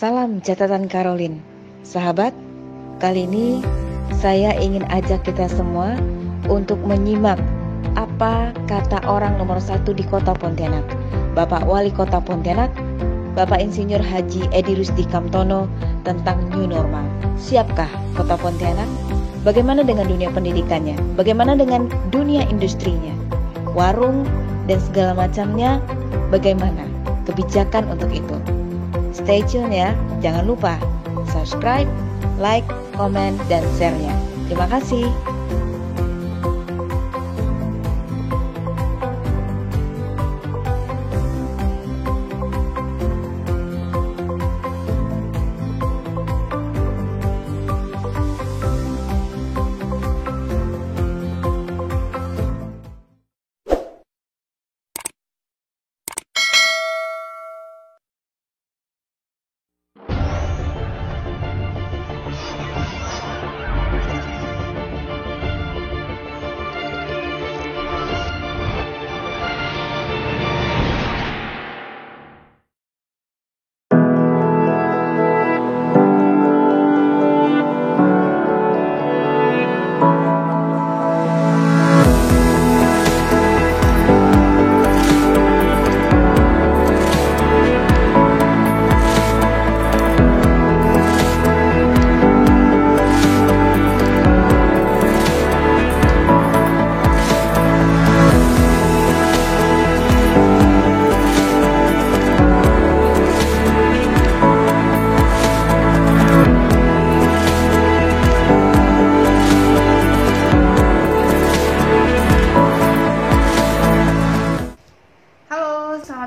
Salam catatan Karolin. Sahabat, kali ini saya ingin ajak kita semua untuk menyimak apa kata orang nomor 1 di kota Pontianak, Bapak Wali Kota Pontianak, Bapak Insinyur Haji Edi Rusdi Kamtono tentang new normal. Siapkah kota Pontianak? Bagaimana dengan dunia pendidikannya? Bagaimana dengan dunia industrinya? Warung dan segala macamnya, bagaimana kebijakan untuk itu? Stay tune ya, jangan lupa subscribe, like, komen, dan share-nya. Terima kasih.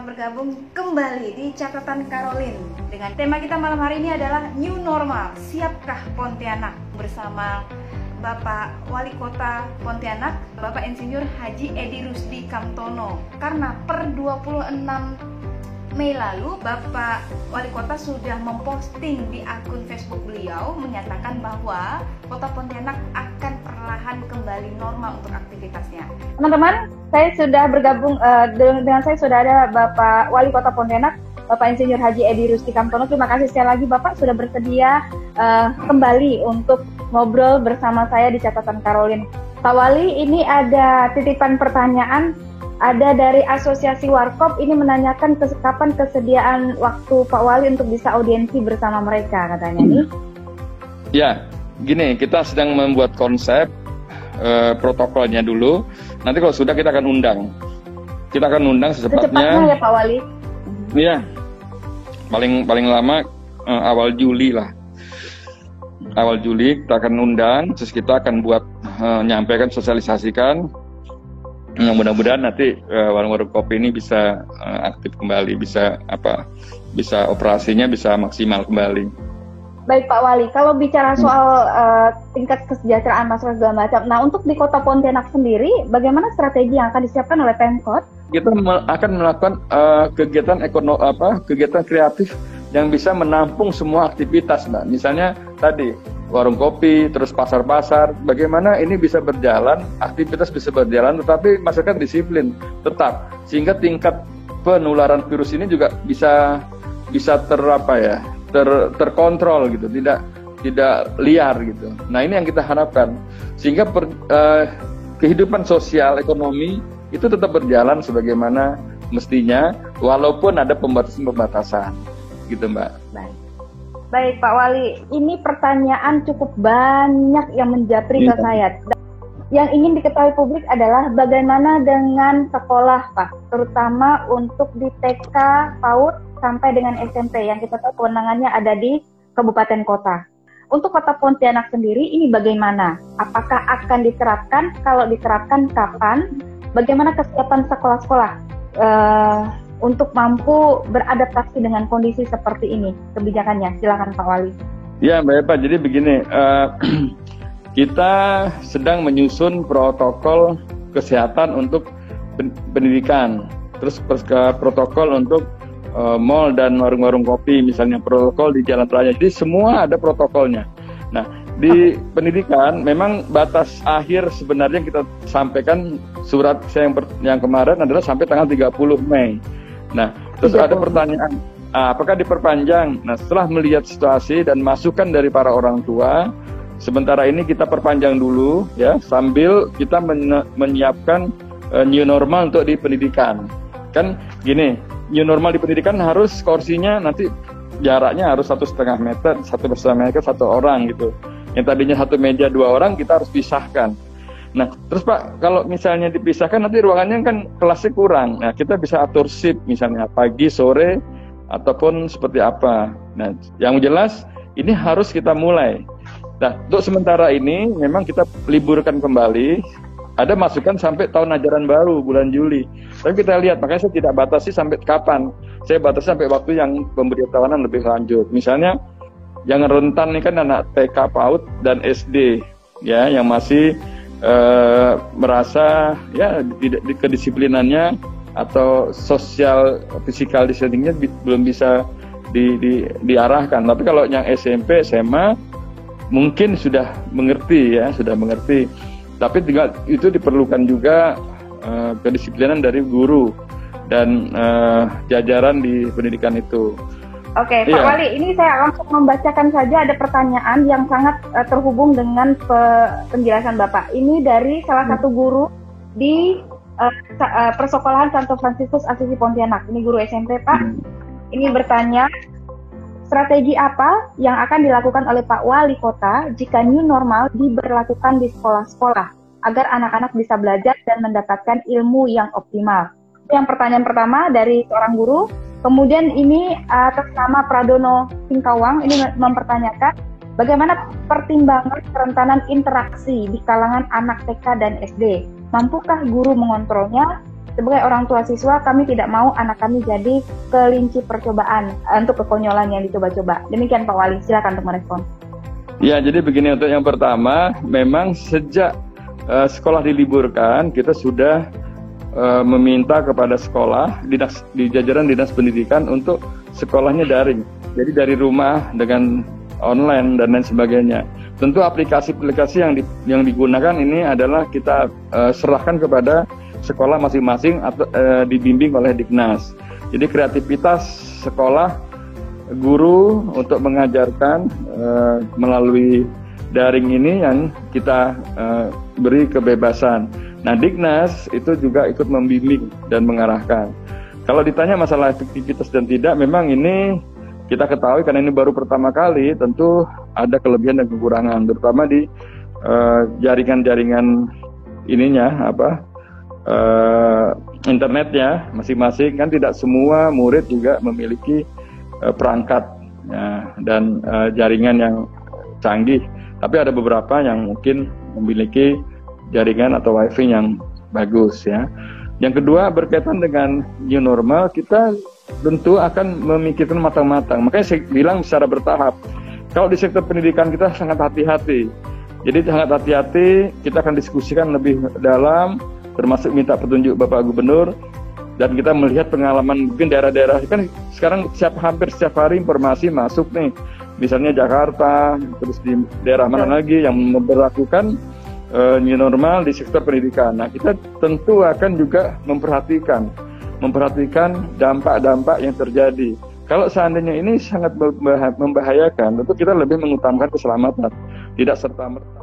Bergabung kembali di catatan Karolin dengan tema kita malam hari ini adalah new normal. Siapkah Pontianak? Bersama Bapak Wali Kota Pontianak, Bapak Insinyur Haji Edi Rusdi Kamtono. Karena per 26 Mei lalu Bapak Wali Kota sudah memposting di akun Facebook beliau menyatakan bahwa Kota Pontianak akan perlahan kembali normal untuk aktivitasnya. Teman-teman, saya sudah bergabung dengan saya sudah ada Bapak Wali Kota Pontianak, Bapak Insinyur Haji Edi Rusdi Kamtono. Terima kasih sekali lagi Bapak sudah bersedia kembali untuk ngobrol bersama saya di catatan Karolin. Pak Wali, ini ada titipan pertanyaan. Ada dari Asosiasi Warkop ini menanyakan kapan kesediaan waktu Pak Wali untuk bisa audiensi bersama mereka katanya nih. Ya, gini, kita sedang membuat konsep protokolnya dulu. Nanti kalau sudah kita akan undang. Kita akan undang secepatnya ya Pak Wali. Iya. Paling lama awal Juli lah. Awal Juli kita akan undang, terus kita akan buat nyampaikan, sosialisasikan. Mudah-mudahan nanti warung-warung kopi ini bisa aktif kembali, bisa operasinya bisa maksimal kembali. Baik Pak Wali, kalau bicara soal tingkat kesejahteraan masyarakat segala macam, nah untuk di Kota Pontianak sendiri, bagaimana strategi yang akan disiapkan oleh Pemkot? Kita akan melakukan kegiatan kreatif yang bisa menampung semua aktivitas, Mbak. Misalnya tadi warung kopi, terus pasar-pasar, bagaimana ini bisa berjalan, aktivitas bisa berjalan, tetapi masyarakat disiplin tetap, sehingga tingkat penularan virus ini juga bisa terkontrol gitu, tidak liar gitu. Nah ini yang kita harapkan, sehingga kehidupan sosial ekonomi itu tetap berjalan sebagaimana mestinya, walaupun ada pembatasan, gitu Mbak. Baik Pak Wali, ini pertanyaan cukup banyak yang menjapri ke saya. Yang ingin diketahui publik adalah bagaimana dengan sekolah Pak, terutama untuk di TK, PAUD, sampai dengan SMP yang kita tahu kewenangannya ada di kabupaten kota. Untuk Kota Pontianak sendiri ini bagaimana? Apakah akan diterapkan? Kalau diterapkan kapan? Bagaimana kesiapan sekolah-sekolah untuk mampu beradaptasi dengan kondisi seperti ini, kebijakannya? Silakan Pak Wali. Ya Mbak Eva, jadi begini, kita sedang menyusun protokol kesehatan untuk pendidikan, terus protokol untuk mall dan warung-warung kopi, misalnya protokol di jalan raya. Jadi semua ada protokolnya. Nah, di pendidikan memang batas akhir sebenarnya kita sampaikan surat saya yang kemarin adalah sampai tanggal 30 Mei. Nah, terus ada pertanyaan apakah diperpanjang? Nah, setelah melihat situasi dan masukan dari para orang tua, sementara ini kita perpanjang dulu ya, sambil kita menyiapkan new normal untuk di pendidikan. Kan gini, new normal di pendidikan harus kursinya nanti jaraknya harus 1,5 meter, 1,5 meter satu orang gitu. Yang tadinya satu meja 2 orang kita harus pisahkan. Nah, terus Pak, kalau misalnya dipisahkan nanti ruangannya kan kelasnya kurang. Nah, kita bisa atur shift misalnya pagi, sore, ataupun seperti apa. Nah, yang jelas ini harus kita mulai. Nah, untuk sementara ini memang kita liburkan kembali. Ada masukan sampai tahun ajaran baru bulan Juli. Tapi kita lihat, makanya saya tidak batasi sampai kapan. Saya batasi sampai waktu yang pemberitahuan lebih lanjut. Misalnya yang rentan ini kan anak TK PAUD dan SD ya, yang masih merasa ya di kedisiplinannya atau sosial physical distancingnya belum bisa diarahkan. Tapi kalau yang SMP, SMA mungkin sudah mengerti ya, sudah mengerti. Tapi tinggal itu diperlukan juga kedisiplinan dari guru dan jajaran di pendidikan itu. Oke, Pak Wali, ini saya langsung membacakan saja, ada pertanyaan yang sangat terhubung dengan penjelasan Bapak. Ini dari salah satu guru di Persekolahan Santo Fransiskus Asisi Pontianak. Ini guru SMP, Pak. Ini bertanya, strategi apa yang akan dilakukan oleh Pak Wali Kota jika new normal diberlakukan di sekolah-sekolah agar anak-anak bisa belajar dan mendapatkan ilmu yang optimal? Yang pertanyaan pertama dari seorang guru. Kemudian ini atas nama Pradono Singkawang ini mempertanyakan bagaimana pertimbangan kerentanan interaksi di kalangan anak TK dan SD. Mampukah guru mengontrolnya? Sebagai orang tua siswa, kami tidak mau anak kami jadi kelinci percobaan untuk kekonyolan yang dicoba-coba. Demikian Pak Wali, silakan untuk merespon. Ya, jadi begini, untuk yang pertama, memang sejak sekolah diliburkan, kita sudah meminta kepada sekolah di jajaran dinas pendidikan untuk sekolahnya daring, jadi dari rumah dengan online dan lain sebagainya. Tentu aplikasi-aplikasi yang digunakan ini adalah kita serahkan kepada sekolah masing-masing atau dibimbing oleh Dignas. Jadi kreativitas sekolah guru untuk mengajarkan melalui daring ini yang kita beri kebebasan. Nah, Dignas itu juga ikut membimbing dan mengarahkan. Kalau ditanya masalah efektivitas dan tidak, memang ini kita ketahui karena ini baru pertama kali, tentu ada kelebihan dan kekurangan, terutama di jaringan-jaringan ininya, internetnya masing-masing. Kan tidak semua murid juga memiliki perangkat ya, dan jaringan yang canggih. Tapi ada beberapa yang mungkin memiliki jaringan atau wifi yang bagus ya. Yang kedua, berkaitan dengan new normal, kita tentu akan memikirkan matang-matang. Makanya saya bilang secara bertahap. Kalau di sektor pendidikan kita sangat hati-hati. Jadi sangat hati-hati, kita akan diskusikan lebih dalam, termasuk minta petunjuk Bapak Gubernur, dan kita melihat pengalaman mungkin daerah-daerah. Kan sekarang hampir setiap hari informasi masuk nih. Misalnya Jakarta, terus di daerah mana lagi yang memperlakukan new normal di sektor pendidikan. Nah, kita tentu akan juga memperhatikan dampak-dampak yang terjadi. Kalau seandainya ini sangat membahayakan, tentu kita lebih mengutamakan keselamatan, tidak serta-merta